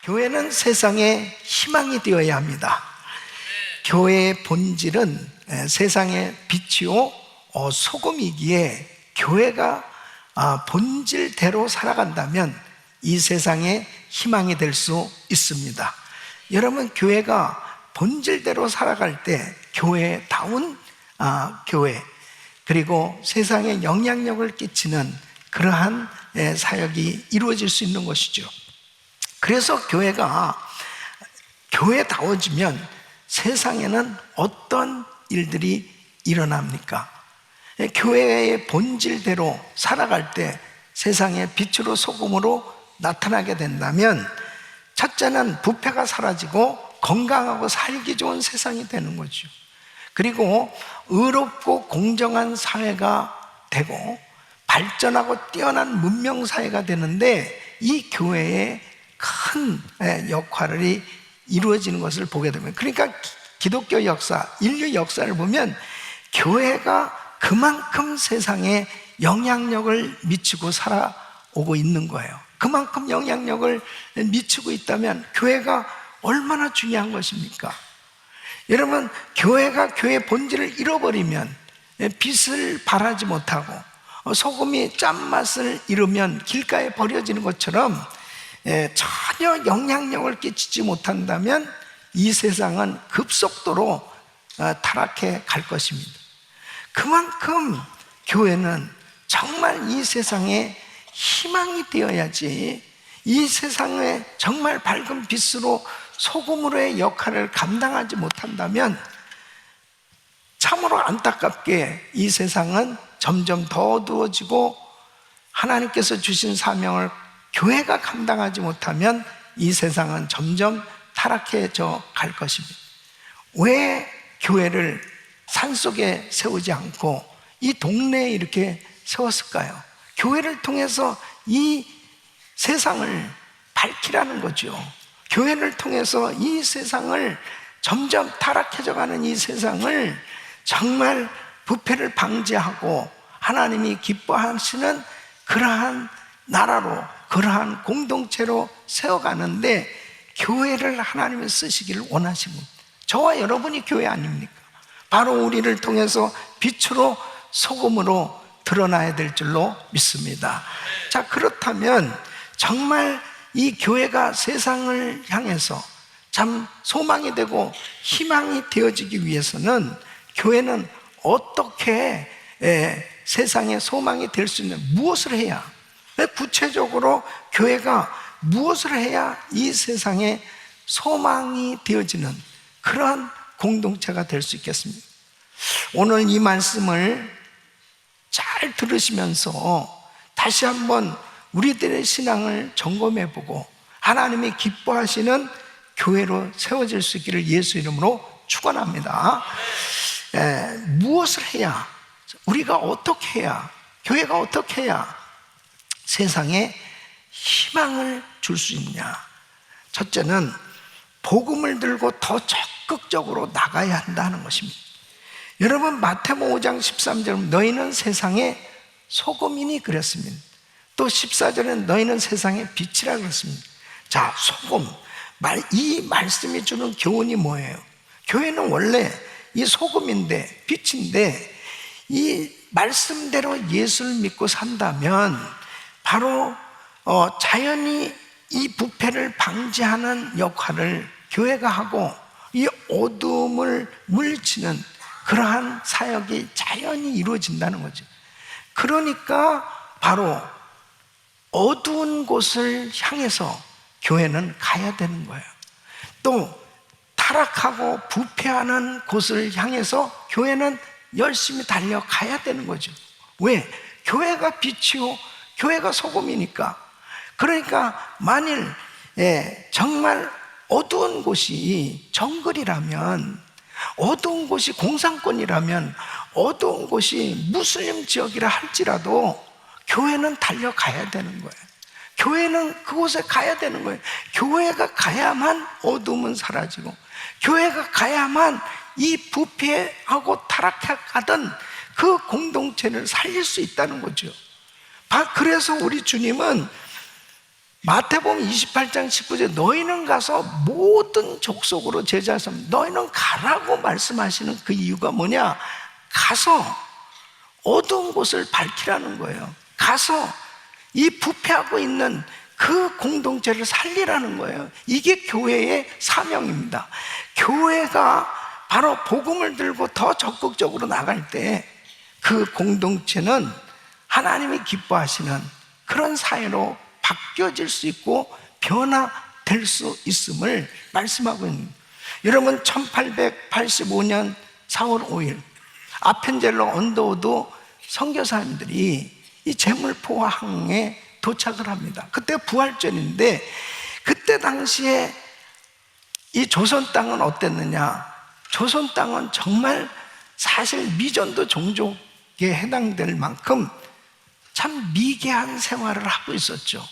교회는 세상의 희망이 되어야 합니다. 교회의 본질은 세상의 빛이요 소금이기에 교회가 본질대로 살아간다면 이 세상의 희망이 될 수 있습니다. 여러분, 교회가 본질대로 살아갈 때 교회다운 교회, 그리고 세상에 영향력을 끼치는 그러한 사역이 이루어질 수 있는 것이죠. 그래서 교회가 교회다워지면 세상에는 어떤 일들이 일어납니까? 교회의 본질대로 살아갈 때 세상의 빛으로 소금으로 나타나게 된다면, 첫째는 부패가 사라지고 건강하고 살기 좋은 세상이 되는 거죠. 그리고 의롭고 공정한 사회가 되고 발전하고 뛰어난 문명사회가 되는데, 이 교회의 큰 역할이 이루어지는 것을 보게 됩니다. 그러니까 기독교 역사, 인류 역사를 보면 교회가 그만큼 세상에 영향력을 미치고 살아오고 있는 거예요. 그만큼 영향력을 미치고 있다면 교회가 얼마나 중요한 것입니까? 여러분, 교회가 교회의 본질을 잃어버리면, 빛을 발하지 못하고 소금이 짠맛을 잃으면 길가에 버려지는 것처럼 전혀 영향력을 끼치지 못한다면 이 세상은 급속도로 타락해 갈 것입니다. 그만큼 교회는 정말 이 세상에 희망이 되어야지, 이 세상에 정말 밝은 빛으로 소금으로의 역할을 감당하지 못한다면 참으로 안타깝게 이 세상은 점점 더 어두워지고, 하나님께서 주신 사명을 교회가 감당하지 못하면 이 세상은 점점 타락해져 갈 것입니다. 왜 교회를 산속에 세우지 않고 이 동네에 이렇게 세웠을까요? 교회를 통해서 이 세상을 밝히라는 거죠. 교회를 통해서 이 세상을, 점점 타락해져 가는 이 세상을 정말 부패를 방지하고 하나님이 기뻐하시는 그러한 나라로, 그러한 공동체로 세워가는데 교회를 하나님이 쓰시기를 원하십니다. 저와 여러분이 교회 아닙니까? 바로 우리를 통해서 빛으로 소금으로 드러나야 될 줄로 믿습니다. 자, 그렇다면 정말 이 교회가 세상을 향해서 참 소망이 되고 희망이 되어지기 위해서는 교회는 어떻게 세상의 소망이 될 수 있는, 무엇을 해야, 구체적으로 교회가 무엇을 해야 이 세상에 소망이 되어지는 그러한 공동체가 될 수 있겠습니까? 오늘 이 말씀을 잘 들으시면서 다시 한번 우리들의 신앙을 점검해보고 하나님이 기뻐하시는 교회로 세워질 수 있기를 예수 이름으로 축원합니다. 무엇을 해야, 우리가 어떻게 해야, 교회가 어떻게 해야 세상에 희망을 줄 수 있느냐? 첫째는 복음을 들고 더 적극적으로 나가야 한다는 것입니다. 여러분, 마태복음 5장 13절 너희는 세상의 소금이니 그랬습니다. 또 14절은 너희는 세상의 빛이라 그랬습니다. 자, 소금, 이 말씀이 주는 교훈이 뭐예요? 교회는 원래 이 소금인데, 빛인데, 이 말씀대로 예수를 믿고 산다면 바로 자연히 이 부패를 방지하는 역할을 교회가 하고 이 어둠을 물리치는 그러한 사역이 자연히 이루어진다는 거죠. 그러니까 바로 어두운 곳을 향해서 교회는 가야 되는 거예요. 또 타락하고 부패하는 곳을 향해서 교회는 열심히 달려가야 되는 거죠. 왜? 교회가 빛이요, 교회가 소금이니까. 그러니까 만일 정말 어두운 곳이 정글이라면, 어두운 곳이 공산권이라면, 어두운 곳이 무슬림 지역이라 할지라도 교회는 달려가야 되는 거예요. 교회는 그곳에 가야 되는 거예요. 교회가 가야만 어둠은 사라지고, 교회가 가야만 이 부패하고 타락해가던 그 공동체를 살릴 수 있다는 거죠. 그래서 우리 주님은 마태복음 28장 19절 너희는 가서 모든 족속으로 제자 삼 너희는 가라고 말씀하시는 그 이유가 뭐냐? 가서 어두운 곳을 밝히라는 거예요. 가서 이 부패하고 있는 그 공동체를 살리라는 거예요. 이게 교회의 사명입니다. 교회가 바로 복음을 들고 더 적극적으로 나갈 때 그 공동체는 하나님이 기뻐하시는 그런 사회로 바뀌어질 수 있고 변화될 수 있음을 말씀하고 있는 거예요. 여러분 1885년 4월 5일 아펜젤러 언더우드 선교사님들이 이 제물포항에 도착을 합니다. 그때 부활절인데 그때 당시에 이 조선 땅은 어땠느냐? 조선 땅은 정말 사실 미전도 종족에 해당될 만큼 참 미개한 생활을 하고 있었죠.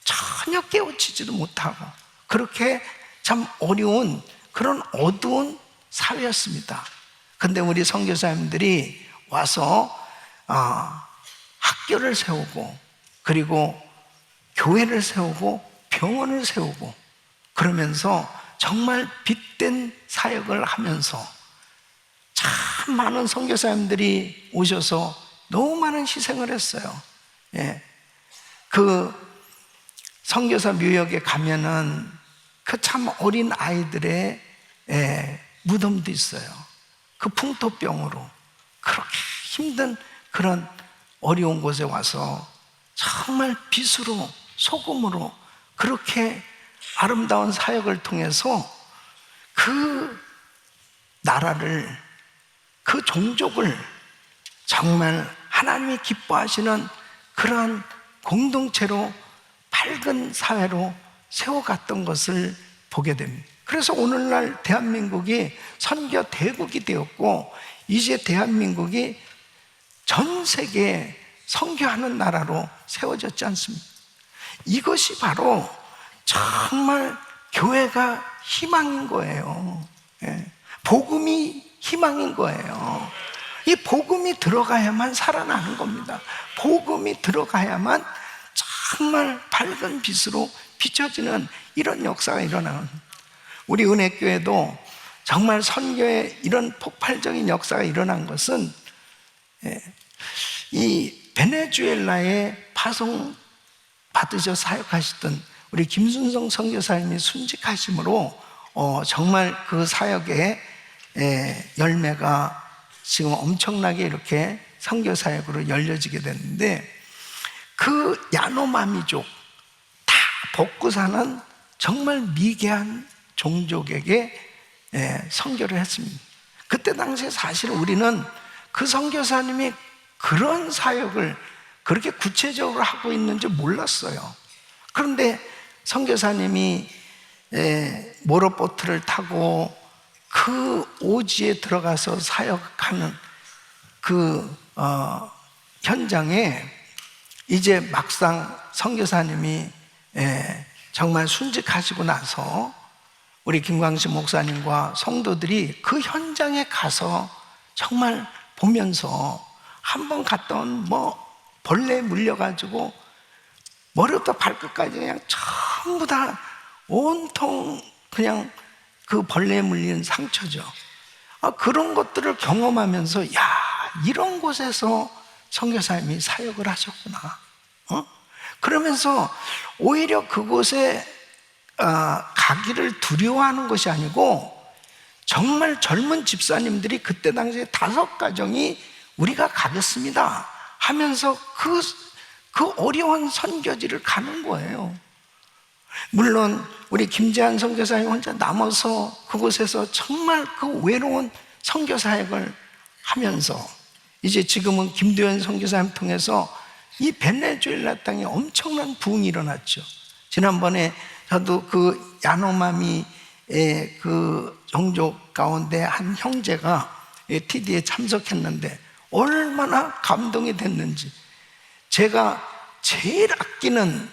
전혀 깨우치지도 못하고 그렇게 참 어려운 그런 어두운 사회였습니다. 근데 우리 선교사님들이 와서 학교를 세우고 그리고 교회를 세우고 병원을 세우고 그러면서 정말 빛된 사역을 하면서 참 많은 선교사님들이 오셔서 너무 많은 희생을 했어요. 예. 그 선교사 묘역에 가면은 그 참 어린 아이들의 무덤도 있어요. 그 풍토병으로 그렇게 힘든 그런 어려운 곳에 와서 정말 빛으로 소금으로 그렇게 아름다운 사역을 통해서 그 나라를 그 종족을 정말 하나님이 기뻐하시는 그러한 공동체로 밝은 사회로 세워갔던 것을 보게 됩니다. 그래서 오늘날 대한민국이 선교 대국이 되었고 이제 대한민국이 전 세계에 선교하는 나라로 세워졌지 않습니까? 이것이 바로 정말 교회가 희망인 거예요. 복음이 희망인 거예요. 이 복음이 들어가야만 살아나는 겁니다. 복음이 들어가야만 정말 밝은 빛으로 비춰지는 이런 역사가 일어나는, 우리 은혜교회도 정말 선교에 이런 폭발적인 역사가 일어난 것은 이 베네수엘라에 파송 받으셔 사역하시던 우리 김순성 선교사님이 순직하심으로 정말 그 사역의 열매가 지금 엄청나게 이렇게 선교 사역으로 열려지게 됐는데, 그 야노마미족 다 벗고 사는 정말 미개한 종족에게 선교를 했습니다. 그때 당시에 사실 우리는 그 선교사님이 그런 사역을 그렇게 구체적으로 하고 있는지 몰랐어요. 그런데 선교사님이 모로보트를 타고 그 오지에 들어가서 사역하는 그 현장에 이제 막상 선교사님이 정말 순직하시고 나서 우리 김광식 목사님과 성도들이 그 현장에 가서 정말 보면서 한번 갔던 벌레에 물려가지고 머리부터 발끝까지 그냥 전부 다 온통 그냥 그 벌레에 물리는 상처죠. 그런 것들을 경험하면서 야, 이런 곳에서 선교사님이 사역을 하셨구나. 그러면서 오히려 그곳에 가기를 두려워하는 것이 아니고 정말 젊은 집사님들이 그때 당시에 5가정이 우리가 가겠습니다 하면서 그 어려운 선교지를 가는 거예요. 물론 우리 김재한 선교사님 혼자 남아서 그곳에서 정말 그 외로운 선교 사역을 하면서 이제 지금은 김도현 선교사님 통해서 이 베네수엘라 땅에 엄청난 부흥이 일어났죠. 지난번에 저도 그 야노마미의 그 종족 가운데 한 형제가 TD에 참석했는데 얼마나 감동이 됐는지, 제가 제일 아끼는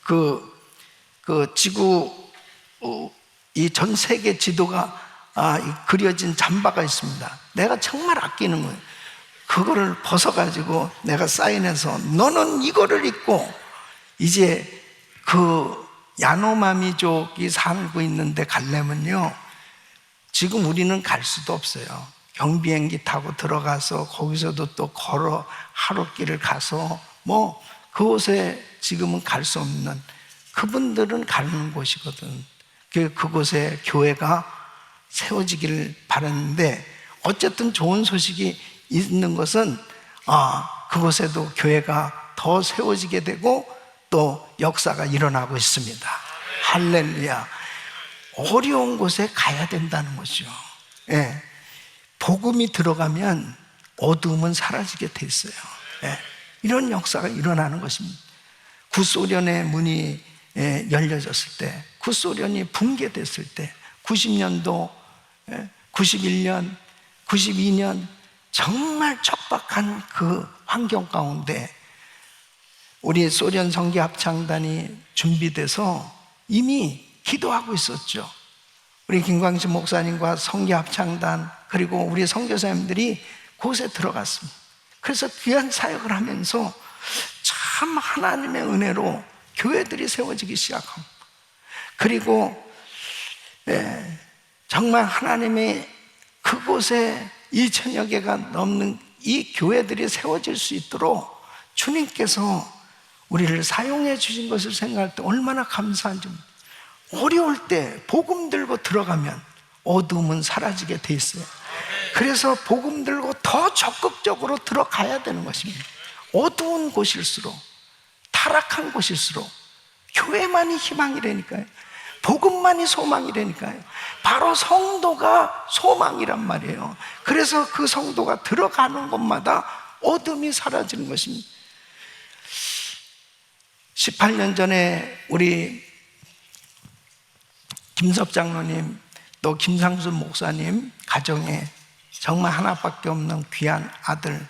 그 지구 이 전 세계 지도가 그려진 잠바가 있습니다. 내가 정말 아끼는 거예요. 그거를 벗어가지고 내가 사인해서 너는 이거를 입고 이제 그 야노마미족이 살고 있는데 가려면요, 지금 우리는 갈 수도 없어요. 경비행기 타고 들어가서 거기서도 또 걸어 하루길을 가서 뭐 그곳에 지금은 갈 수 없는, 그분들은 가는 곳이거든. 그곳에 교회가 세워지기를 바랐는데, 어쨌든 좋은 소식이 있는 것은 그곳에도 교회가 더 세워지게 되고 또 역사가 일어나고 있습니다. 할렐루야. 어려운 곳에 가야 된다는 거죠. 예. 복음이 들어가면 어두움은 사라지게 돼 있어요. 예. 이런 역사가 일어나는 것입니다. 구소련의 문이 열려졌을 때, 구소련이 붕괴됐을 때, 90년도, 91년, 92년 정말 척박한 그 환경 가운데 우리 소련 성교합창단이 준비돼서 이미 기도하고 있었죠. 우리 김광신 목사님과 성교합창단 그리고 우리 선교사님들이 그곳에 들어갔습니다. 그래서 귀한 사역을 하면서 참 하나님의 은혜로 교회들이 세워지기 시작합니다. 그리고 정말 하나님의 그곳에 2천여 개가 넘는 이 교회들이 세워질 수 있도록 주님께서 우리를 사용해 주신 것을 생각할 때 얼마나 감사한지. 어려울 때 복음 들고 들어가면 어두움은 사라지게 돼 있어요. 그래서 복음 들고 더 적극적으로 들어가야 되는 것입니다. 어두운 곳일수록, 타락한 곳일수록 교회만이 희망이라니까요. 복음만이 소망이라니까요. 바로 성도가 소망이란 말이에요. 그래서 그 성도가 들어가는 곳마다 어둠이 사라지는 것입니다. 18년 전에 우리 김섭 장로님 또 김상순 목사님 가정에 정말 하나밖에 없는 귀한 아들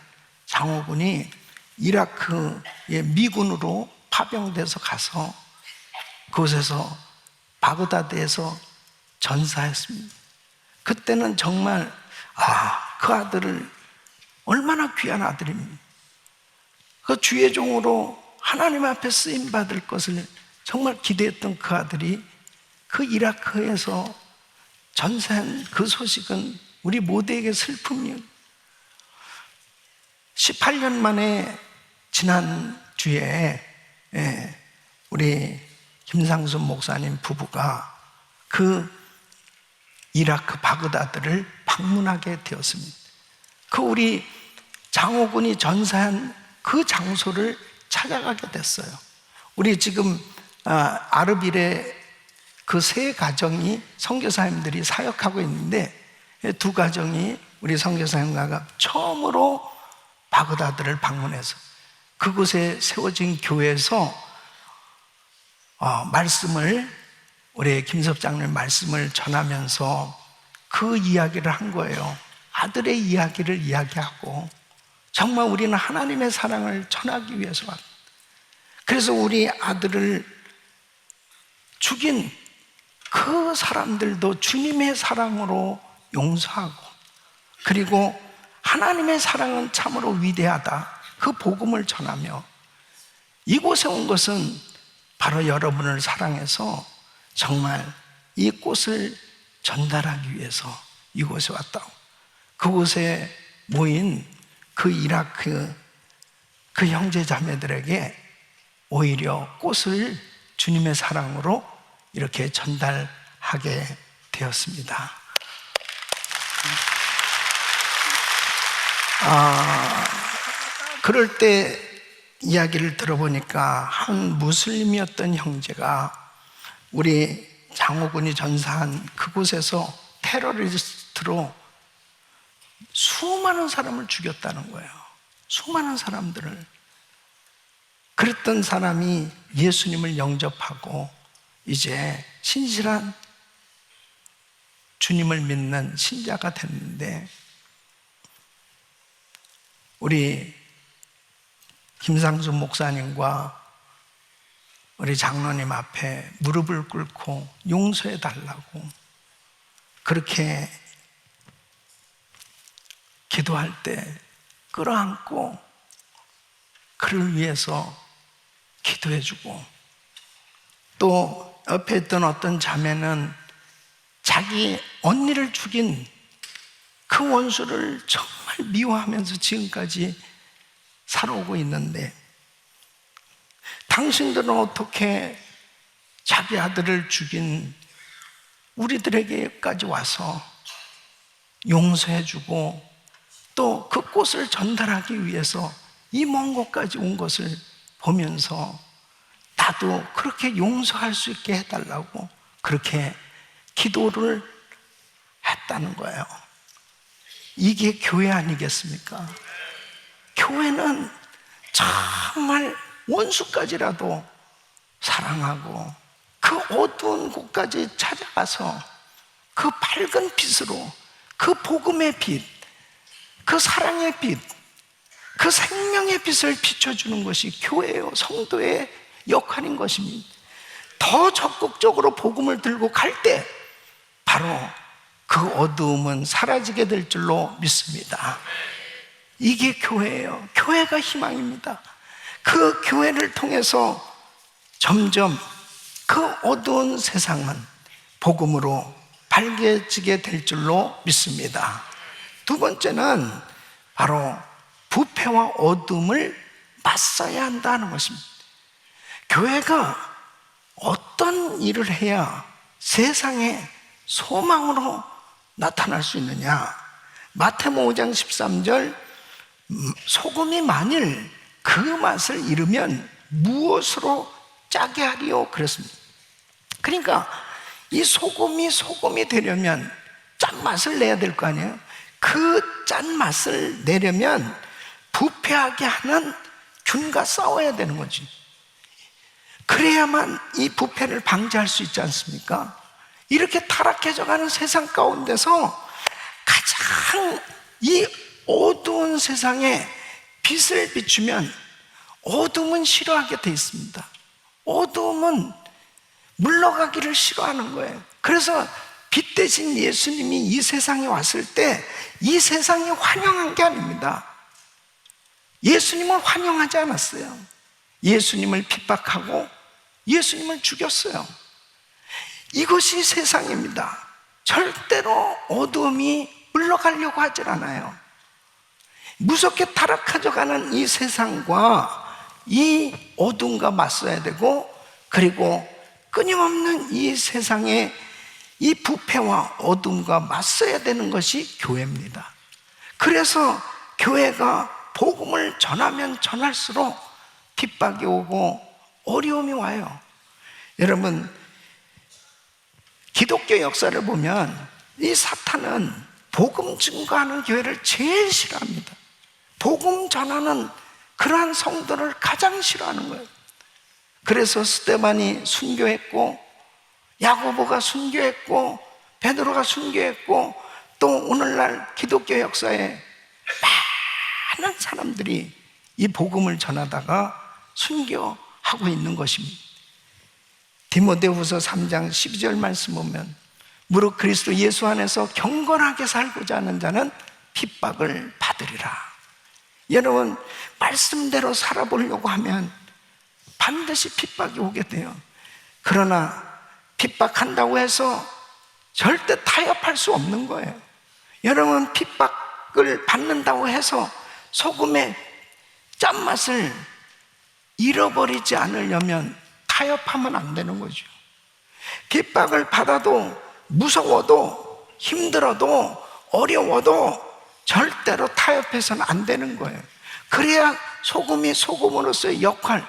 장호군이 이라크의 미군으로 파병돼서 가서 그곳에서 바그다드에서 전사했습니다. 그때는 정말 그 아들을, 얼마나 귀한 아들입니다. 그 주의 종으로 하나님 앞에 쓰임 받을 것을 정말 기대했던 그 아들이 그 이라크에서 전사한 그 소식은 우리 모두에게 슬픔이에요. 18년 만에 지난 주에 우리 김상순 목사님 부부가 그 이라크 바그다드를 방문하게 되었습니다. 그 우리 장호군이 전사한 그 장소를 찾아가게 됐어요. 우리 지금 아르빌에 그 세 가정이 선교사님들이 사역하고 있는데, 두 가정이 우리 선교사님과 처음으로 바그다드를 방문해서 그곳에 세워진 교회에서 말씀을, 우리 김섭 장로님 말씀을 전하면서 그 이야기를 한 거예요. 아들의 이야기를 이야기하고, 정말 우리는 하나님의 사랑을 전하기 위해서 왔다. 그래서 우리 아들을 죽인 그 사람들도 주님의 사랑으로 용서하고, 그리고 하나님의 사랑은 참으로 위대하다, 그 복음을 전하며, 이곳에 온 것은 바로 여러분을 사랑해서 정말 이 꽃을 전달하기 위해서 이곳에 왔다고. 그곳에 모인 그 이라크 그 형제 자매들에게 오히려 꽃을 주님의 사랑으로 이렇게 전달하게 되었습니다. 그럴 때 이야기를 들어보니까 한 무슬림이었던 형제가 우리 장호군이 전사한 그곳에서 테러리스트로 수많은 사람을 죽였다는 거예요. 수많은 사람들을. 그랬던 사람이 예수님을 영접하고 이제 신실한 주님을 믿는 신자가 됐는데, 우리 김상순 목사님과 우리 장로님 앞에 무릎을 꿇고 용서해 달라고 그렇게 기도할 때 끌어안고 그를 위해서 기도해주고, 또 옆에 있던 어떤 자매는 자기 언니를 죽인 그 원수를 정말 미워하면서 지금까지 살아오고 있는데, 당신들은 어떻게 자기 아들을 죽인 우리들에게까지 와서 용서해주고 또 그 꽃을 전달하기 위해서 이 먼 곳까지 온 것을 보면서 나도 그렇게 용서할 수 있게 해달라고 그렇게 기도를 했다는 거예요. 이게 교회 아니겠습니까? 교회는 정말 원수까지라도 사랑하고 그 어두운 곳까지 찾아가서 그 밝은 빛으로, 그 복음의 빛, 그 사랑의 빛, 그 생명의 빛을 비춰주는 것이 교회요, 성도의 역할인 것입니다. 더 적극적으로 복음을 들고 갈 때 바로 그 어두움은 사라지게 될 줄로 믿습니다. 이게 교회예요. 교회가 희망입니다. 그 교회를 통해서 점점 그 어두운 세상은 복음으로 밝혀지게 될 줄로 믿습니다. 두 번째는 바로 부패와 어둠을 맞서야 한다는 것입니다. 교회가 어떤 일을 해야 세상에 소망으로 나타날 수 있느냐? 마태복음 5장 13절, 소금이 만일 그 맛을 잃으면 무엇으로 짜게 하리요? 그랬습니다. 그러니까 이 소금이 되려면 짠맛을 내야 될 거 아니에요? 그 짠맛을 내려면 부패하게 하는 균과 싸워야 되는 거지. 그래야만 이 부패를 방지할 수 있지 않습니까? 이렇게 타락해져가는 세상 가운데서 가장 이 어두운 세상에 빛을 비추면 어둠은 싫어하게 돼 있습니다. 어둠은 물러가기를 싫어하는 거예요. 그래서 빛 대신 예수님이 이 세상에 왔을 때 이 세상이 환영한 게 아닙니다. 예수님을 환영하지 않았어요. 예수님을 핍박하고 예수님을 죽였어요. 이것이 세상입니다. 절대로 어둠이 물러가려고 하질 않아요. 무섭게 타락해져가는 이 세상과 이 어둠과 맞서야 되고, 그리고 끊임없는 이 세상에 이 부패와 어둠과 맞서야 되는 것이 교회입니다. 그래서 교회가 복음을 전하면 전할수록 핍박이 오고 어려움이 와요. 여러분, 기독교 역사를 보면 이 사탄은 복음 증거하는 교회를 제일 싫어합니다. 복음 전하는 그러한 성도를 가장 싫어하는 거예요. 그래서 스데반이 순교했고, 야고보가 순교했고, 베드로가 순교했고, 또 오늘날 기독교 역사에 많은 사람들이 이 복음을 전하다가 순교하고 있는 것입니다. 디모데후서 3장 12절 말씀 보면, 무릇 그리스도 예수 안에서 경건하게 살고자 하는 자는 핍박을 받으리라. 여러분, 말씀대로 살아보려고 하면 반드시 핍박이 오게 돼요. 그러나 핍박한다고 해서 절대 타협할 수 없는 거예요. 여러분, 핍박을 받는다고 해서 소금의 짠맛을 잃어버리지 않으려면 타협하면 안 되는 거죠. 핍박을 받아도, 무서워도, 힘들어도, 어려워도 절대로 타협해서는 안 되는 거예요. 그래야 소금이 소금으로서의 역할,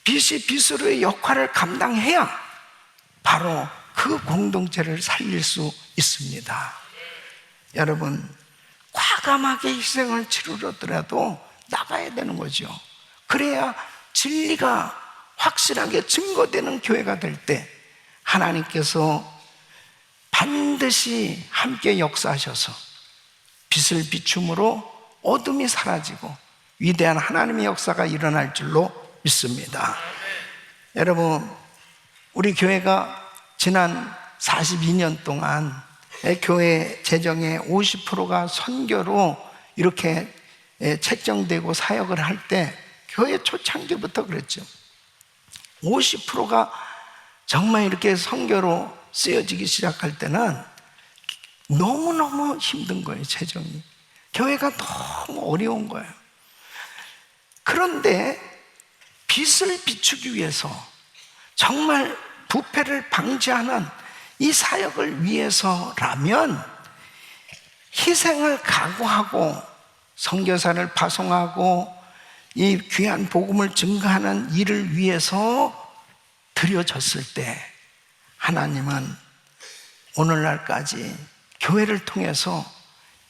빛이 빛으로의 역할을 감당해야 바로 그 공동체를 살릴 수 있습니다. 여러분, 과감하게 희생을 치르더라도 나가야 되는 거죠. 그래야 진리가 확실하게 증거되는 교회가 될 때 하나님께서 반드시 함께 역사하셔서 빛을 비춤으로 어둠이 사라지고 위대한 하나님의 역사가 일어날 줄로 믿습니다. 여러분, 우리 교회가 지난 42년 동안 교회 재정의 50%가 선교로 이렇게 책정되고 사역을 할 때 교회 초창기부터 그랬죠. 50%가 정말 이렇게 선교로 쓰여지기 시작할 때는 너무너무 힘든 거예요, 재정이. 교회가 너무 어려운 거예요. 그런데 빚을 비추기 위해서 정말 부패를 방지하는 이 사역을 위해서라면 희생을 각오하고 선교사를 파송하고 이 귀한 복음을 증거하는 일을 위해서 드려졌을 때 하나님은 오늘날까지 교회를 통해서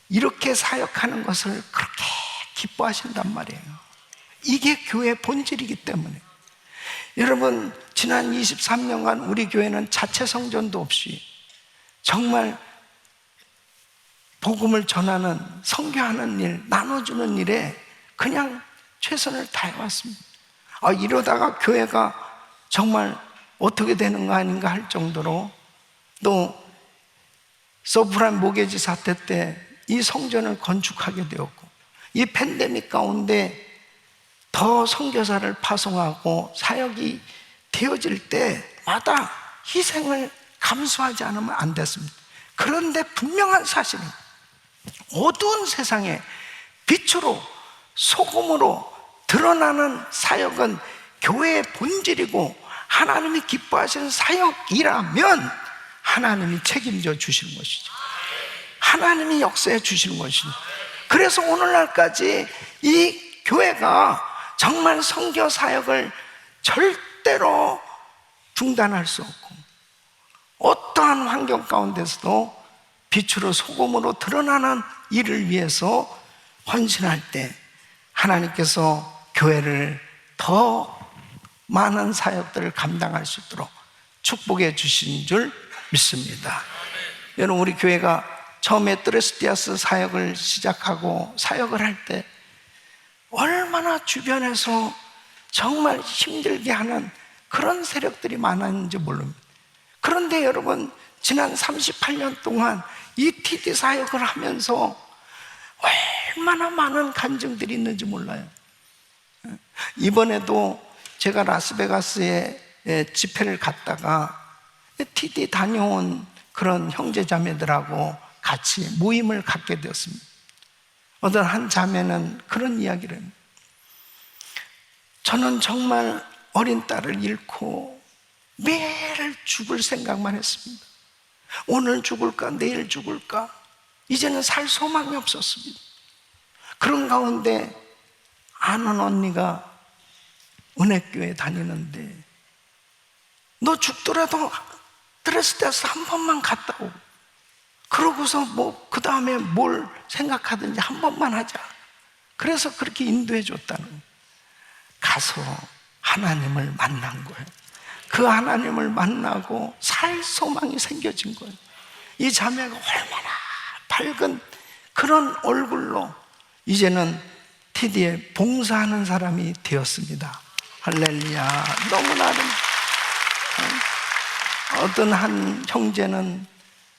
이렇게 사역하는 것을 그렇게 기뻐하신단 말이에요. 이게 교회의 본질이기 때문에. 여러분, 지난 23년간 우리 교회는 자체 성전도 없이 정말 복음을 전하는, 선교하는 일, 나눠주는 일에 그냥 최선을 다해왔습니다. 이러다가 교회가 정말 어떻게 되는 거 아닌가 할 정도로, 또 서브프라임 모게지 사태 때 이 성전을 건축하게 되었고, 이 팬데믹 가운데 더 선교사를 파송하고 사역이 되어질 때마다 희생을 감수하지 않으면 안 됐습니다. 그런데 분명한 사실은 어두운 세상에 빛으로, 소금으로 드러나는 사역은 교회의 본질이고 하나님이 기뻐하시는 사역이라면 하나님이 책임져 주시는 것이죠. 하나님이 역사해 주시는 것이죠. 그래서 오늘날까지 이 교회가 정말 선교 사역을 절대로 중단할 수 없고, 어떠한 환경 가운데서도 빛으로 소금으로 드러나는 일을 위해서 헌신할 때 하나님께서 교회를 더 많은 사역들을 감당할 수 있도록 축복해 주신 줄 믿습니다. 여러분, 우리 교회가 처음에 뜨레스티아스 사역을 시작하고 사역을 할 때 얼마나 주변에서 정말 힘들게 하는 그런 세력들이 많았는지 모릅니다. 그런데 여러분, 지난 38년 동안 이 TD 사역을 하면서 얼마나 많은 간증들이 있는지 몰라요. 이번에도 제가 라스베가스에 집회를 갔다가 TD 다녀온 그런 형제자매들하고 같이 모임을 갖게 되었습니다. 어떤 한 자매는 그런 이야기를 합니다. 저는 정말 어린 딸을 잃고 매일 죽을 생각만 했습니다. 오늘 죽을까 내일 죽을까, 이제는 살 소망이 없었습니다. 그런 가운데 아는 언니가 은혜교회 다니는데 너 죽더라도 드레스데스 한 번만 갔다 오고, 그러고서 그 다음에 뭘 생각하든지 한 번만 하자. 그래서 그렇게 인도해 줬다는 거예요. 가서 하나님을 만난 거예요. 그 하나님을 만나고 살 소망이 생겨진 거예요. 이 자매가 얼마나 밝은 그런 얼굴로 이제는 TD에 봉사하는 사람이 되었습니다. 할렐루야. 너무나 아름다워요. 어떤 한 형제는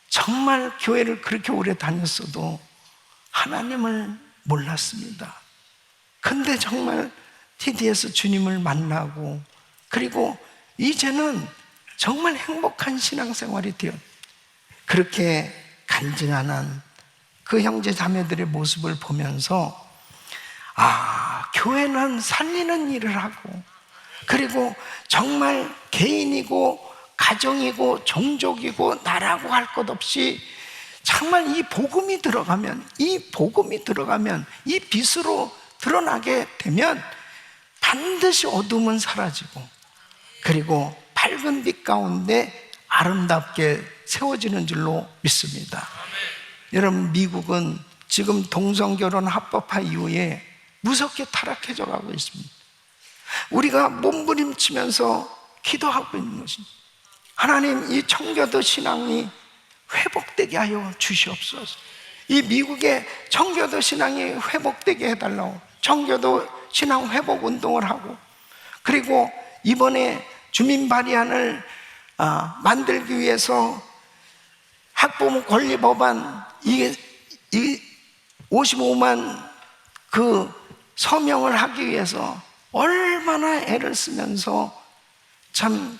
정말 교회를 그렇게 오래 다녔어도 하나님을 몰랐습니다. 근데 정말 TD에서 주님을 만나고, 그리고 이제는 정말 행복한 신앙생활이 되었. 그렇게 간증하는 그 형제 자매들의 모습을 보면서 교회는 살리는 일을 하고, 그리고 정말 개인이고 가정이고 종족이고 나라고 할 것 없이 정말 이 복음이 들어가면, 이 빛으로 드러나게 되면 반드시 어둠은 사라지고, 그리고 밝은 빛 가운데 아름답게 세워지는 줄로 믿습니다. 여러분, 미국은 지금 동성결혼 합법화 이후에 무섭게 타락해져 가고 있습니다. 우리가 몸부림치면서 기도하고 있는 것입니다. 하나님, 이 청교도 신앙이 회복되게 하여 주시옵소서. 이 미국의 청교도 신앙이 회복되게 해달라고 청교도 신앙 회복 운동을 하고, 그리고 이번에 주민 발의안을 만들기 위해서 학부모 권리 법안, 이게 55만 그 서명을 하기 위해서 얼마나 애를 쓰면서 참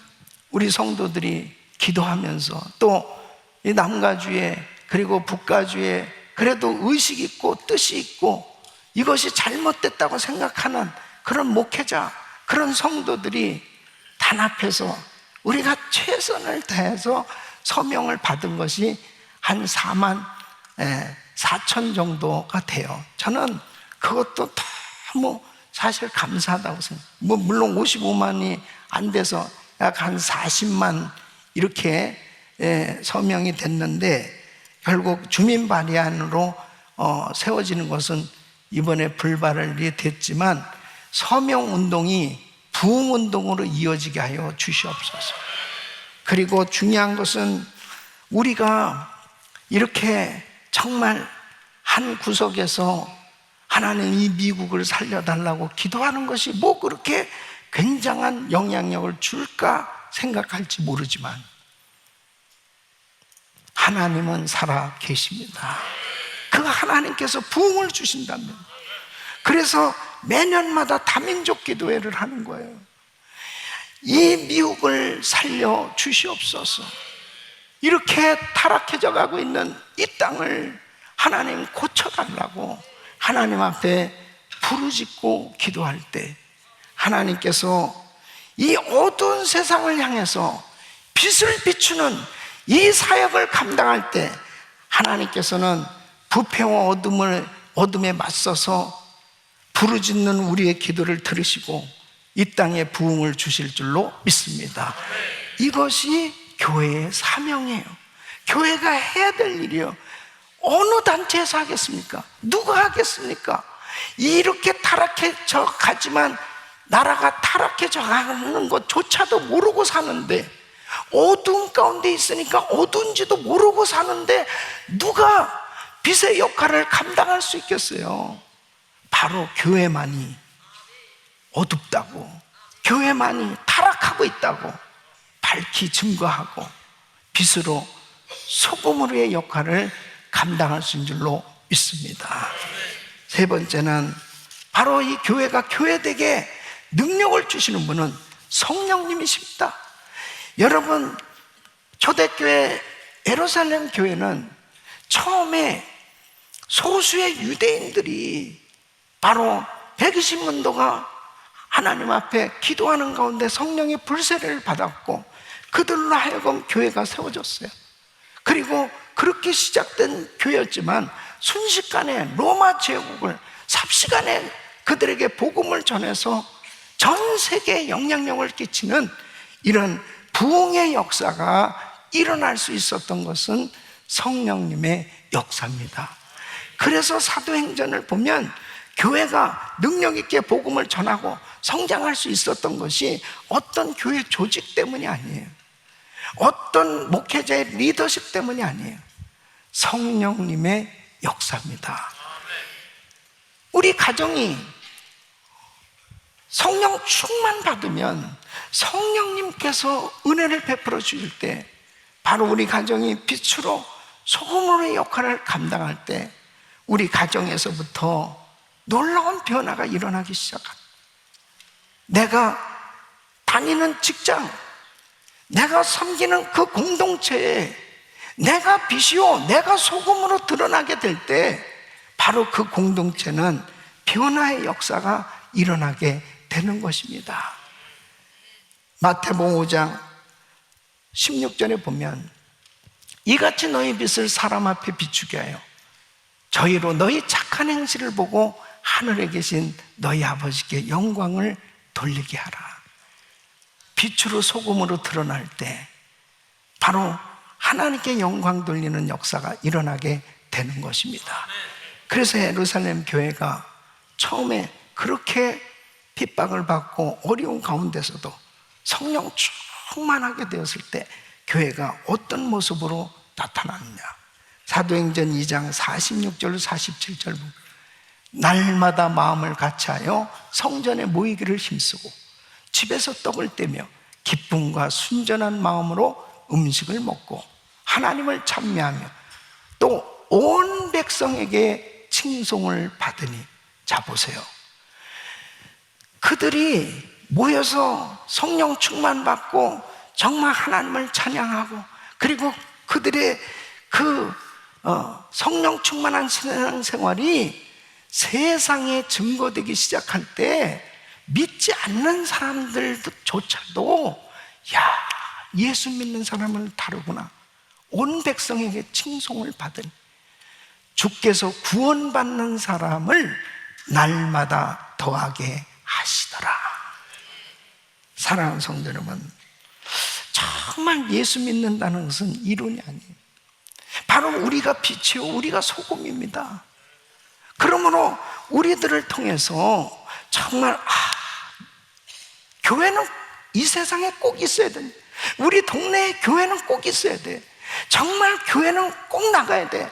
우리 성도들이 기도하면서 또 이 남가주에 그리고 북가주에 그래도 의식 있고 뜻이 있고 이것이 잘못됐다고 생각하는 그런 목회자, 그런 성도들이 단합해서 우리가 최선을 다해서 서명을 받은 것이 한 4만 4천 정도가 돼요. 저는 그것도 너무 사실 감사하다고 생각해요. 물론 55만이 안 돼서 약 한 40만 이렇게 서명이 됐는데 결국 주민 발의안으로 세워지는 것은 이번에 불발이 됐지만 서명 운동이 부흥 운동으로 이어지게 하여 주시옵소서. 그리고 중요한 것은 우리가 이렇게 정말 한 구석에서 하나님 이 미국을 살려달라고 기도하는 것이 뭐 그렇게 굉장한 영향력을 줄까 생각할지 모르지만 하나님은 살아 계십니다. 그 하나님께서 부흥을 주신다면, 그래서 매년마다 다민족 기도회를 하는 거예요. 이 미국을 살려 주시옵소서. 이렇게 타락해져 가고 있는 이 땅을 하나님 고쳐달라고 하나님 앞에 부르짖고 기도할 때 하나님께서 이 어두운 세상을 향해서 빛을 비추는 이 사역을 감당할 때 하나님께서는 부패와 어둠에 맞서서 부르짖는 우리의 기도를 들으시고 이 땅에 부흥을 주실 줄로 믿습니다. 이것이 교회의 사명이에요. 교회가 해야 될 일이에요. 어느 단체에서 하겠습니까? 누가 하겠습니까? 이렇게 타락해져 가지만 나라가 타락해져 가는 것조차도 모르고 사는데, 어두운 가운데 있으니까 어두운지도 모르고 사는데 누가 빛의 역할을 감당할 수 있겠어요? 바로 교회만이 어둡다고, 교회만이 타락하고 있다고 밝히 증거하고 빛으로 소금으로의 역할을 감당할 수 있는 줄로 믿습니다. 세 번째는 바로 이 교회가 교회되게 능력을 주시는 분은 성령님이십니다. 여러분, 초대교회 예루살렘 교회는 처음에 소수의 유대인들이 바로 120문도가 하나님 앞에 기도하는 가운데 성령의 불세례를 받았고 그들로 하여금 교회가 세워졌어요. 그리고 그렇게 시작된 교회였지만 순식간에 로마 제국을 삽시간에 그들에게 복음을 전해서 전 세계에 영향력을 끼치는 이런 부흥의 역사가 일어날 수 있었던 것은 성령님의 역사입니다. 그래서 사도행전을 보면 교회가 능력 있게 복음을 전하고 성장할 수 있었던 것이 어떤 교회 조직 때문이 아니에요. 어떤 목회자의 리더십 때문이 아니에요. 성령님의 역사입니다. 우리 가정이 성령 충만 받으면 성령님께서 은혜를 베풀어 주실 때 바로 우리 가정이 빛으로 소금으로의 역할을 감당할 때 우리 가정에서부터 놀라운 변화가 일어나기 시작합니다. 내가 다니는 직장, 내가 섬기는 그 공동체에 내가 빛이요, 내가 소금으로 드러나게 될 때 바로 그 공동체는 변화의 역사가 일어나게 되는 것입니다. 마태복음 5장 16절에 보면 이같이 너희 빛을 사람 앞에 비추게 하여 저희로 너희 착한 행실을 보고 하늘에 계신 너희 아버지께 영광을 돌리게 하라. 빛으로 소금으로 드러날 때 바로 하나님께 영광 돌리는 역사가 일어나게 되는 것입니다. 그래서 예루살렘 교회가 처음에 그렇게 핍박을 받고 어려운 가운데서도 성령 충만하게 되었을 때 교회가 어떤 모습으로 나타났느냐. 사도행전 2장 46절 47절 보면 날마다 마음을 같이하여 성전에 모이기를 힘쓰고 집에서 떡을 떼며 기쁨과 순전한 마음으로 음식을 먹고 하나님을 찬미하며 또 온 백성에게 칭송을 받으니. 자 보세요, 그들이 모여서 성령 충만 받고 정말 하나님을 찬양하고, 그리고 그들의 그 성령 충만한 신앙생활이 세상에 증거되기 시작할 때 믿지 않는 사람들조차도 야, 예수 믿는 사람을 다루구나, 온 백성에게 칭송을 받은, 주께서 구원받는 사람을 날마다 더하게 하시더라. 사랑하는 성도 여러분, 정말 예수 믿는다는 것은 이론이 아니에요. 바로 우리가 빛이요 우리가 소금입니다. 그러므로 우리들을 통해서 정말 교회는 이 세상에 꼭 있어야 돼. 우리 동네에 교회는 꼭 있어야 돼. 정말 교회는 꼭 나가야 돼.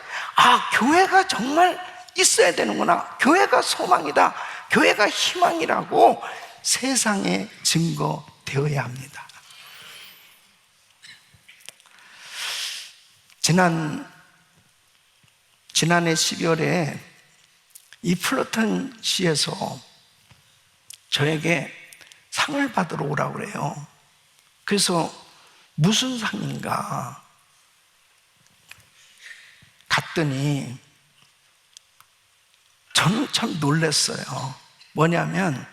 교회가 정말 있어야 되는구나. 교회가 소망이다. 교회가 희망이라고 세상에 증거되어야 합니다. 지난해 12월에 이 플러튼 시에서 저에게 상을 받으러 오라고 그래요. 그래서 무슨 상인가 갔더니 저는 참 놀랐어요. 뭐냐면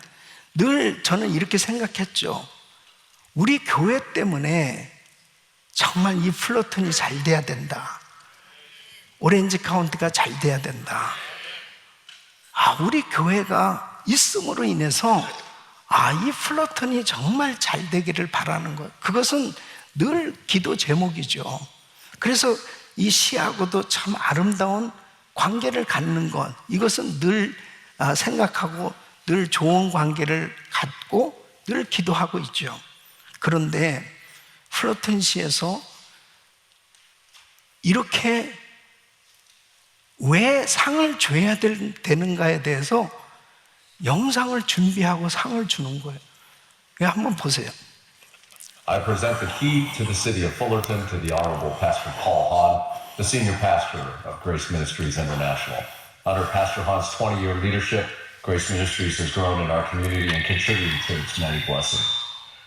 늘 저는 이렇게 생각했죠. 우리 교회 때문에 정말 이 플러튼이 잘 돼야 된다. 오렌지 카운티가 잘 돼야 된다. 우리 교회가 있음으로 인해서 이 플러튼이 정말 잘 되기를 바라는 것, 그것은 늘 기도 제목이죠. 그래서 이 시하고도 참 아름다운 관계를 갖는 것, 이것은 늘 생각하고 늘 좋은 관계를 갖고 늘 기도하고 있죠. 그런데 플러튼 시에서 이렇게 왜 상을 줘야 되는가에 대해서 영상을 준비하고 상을 주는 거예요. 한번 보세요. I present the key to the city of Fullerton to the Honorable Pastor Paul Hahn, the senior pastor of Grace Ministries International. Under Pastor Hahn's 20-year leadership, Grace Ministries has grown in our community and contributed to its many blessings.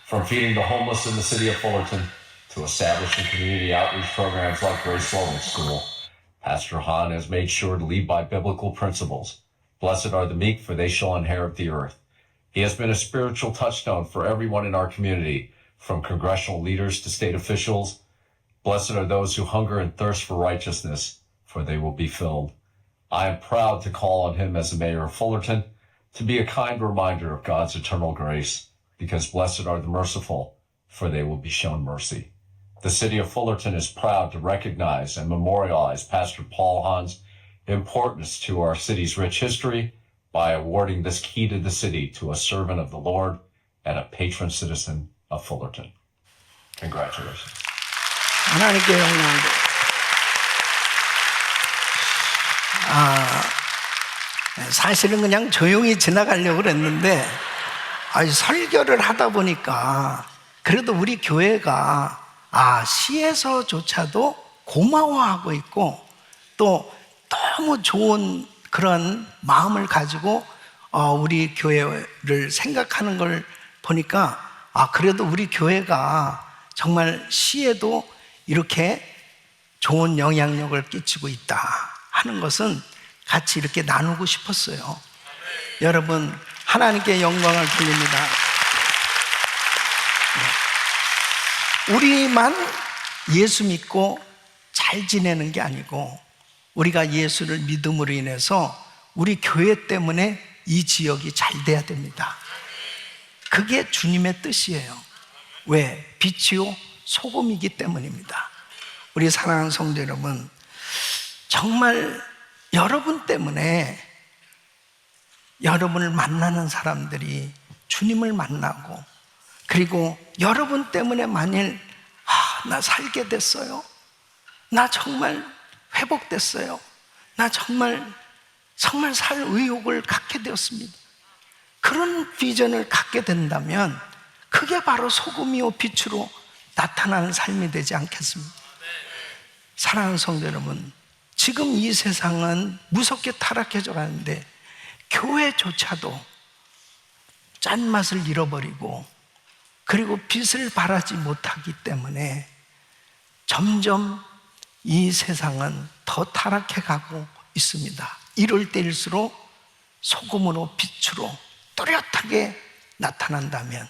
From feeding the homeless in the city of Fullerton to establishing community outreach programs like Grace Flowing School, Pastor Hahn has made sure to lead by biblical principles. Blessed are the meek, for they shall inherit the earth. He has been a spiritual touchstone for everyone in our community, from congressional leaders to state officials. Blessed are those who hunger and thirst for righteousness, for they will be filled. I am proud to call on him as the mayor of Fullerton to be a kind reminder of God's eternal grace, because blessed are the merciful, for they will be shown mercy. The city of Fullerton is proud to recognize and memorialize Pastor Paul Hahn's importance to our city's rich history by awarding this key to the city to a servant of the Lord and a patron citizen of Fullerton. Congratulations. 하나님께 영광. 사실은 그냥 조용히 지나가려고 그랬는데 설교를 하다 보니까 그래도 우리 교회가 시에서조차도 고마워하고 있고 또 너무 좋은 그런 마음을 가지고 우리 교회를 생각하는 걸 보니까 그래도 우리 교회가 정말 시에도 이렇게 좋은 영향력을 끼치고 있다 하는 것은 같이 이렇게 나누고 싶었어요. 여러분, 하나님께 영광을 돌립니다. 우리만 예수 믿고 잘 지내는 게 아니고 우리가 예수를 믿음으로 인해서 우리 교회 때문에 이 지역이 잘 돼야 됩니다. 그게 주님의 뜻이에요. 왜? 빛이요 소금이기 때문입니다. 우리 사랑하는 성도 여러분, 정말 여러분 때문에 여러분을 만나는 사람들이 주님을 만나고, 그리고 여러분 때문에 만일 나 살게 됐어요, 나 정말 회복됐어요, 나 정말 살 의욕을 갖게 되었습니다, 그런 비전을 갖게 된다면 그게 바로 소금이요 빛으로 나타나는 삶이 되지 않겠습니까? 사랑하는 성도 여러분, 지금 이 세상은 무섭게 타락해져 가는데 교회조차도 짠맛을 잃어버리고 그리고 빛을 발하지 못하기 때문에 점점 이 세상은 더 타락해 가고 있습니다. 이럴 때일수록 소금으로 빛으로 또렷하게 나타난다면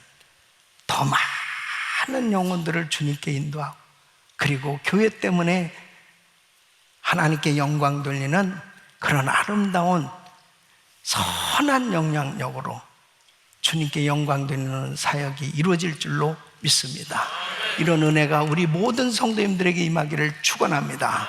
더 많은 영혼들을 주님께 인도하고 그리고 교회 때문에 하나님께 영광 돌리는 그런 아름다운 선한 영향력으로 주님께 영광 돌리는 사역이 이루어질 줄로 믿습니다. 이런 은혜가 우리 모든 성도님들에게 임하기를 축원합니다.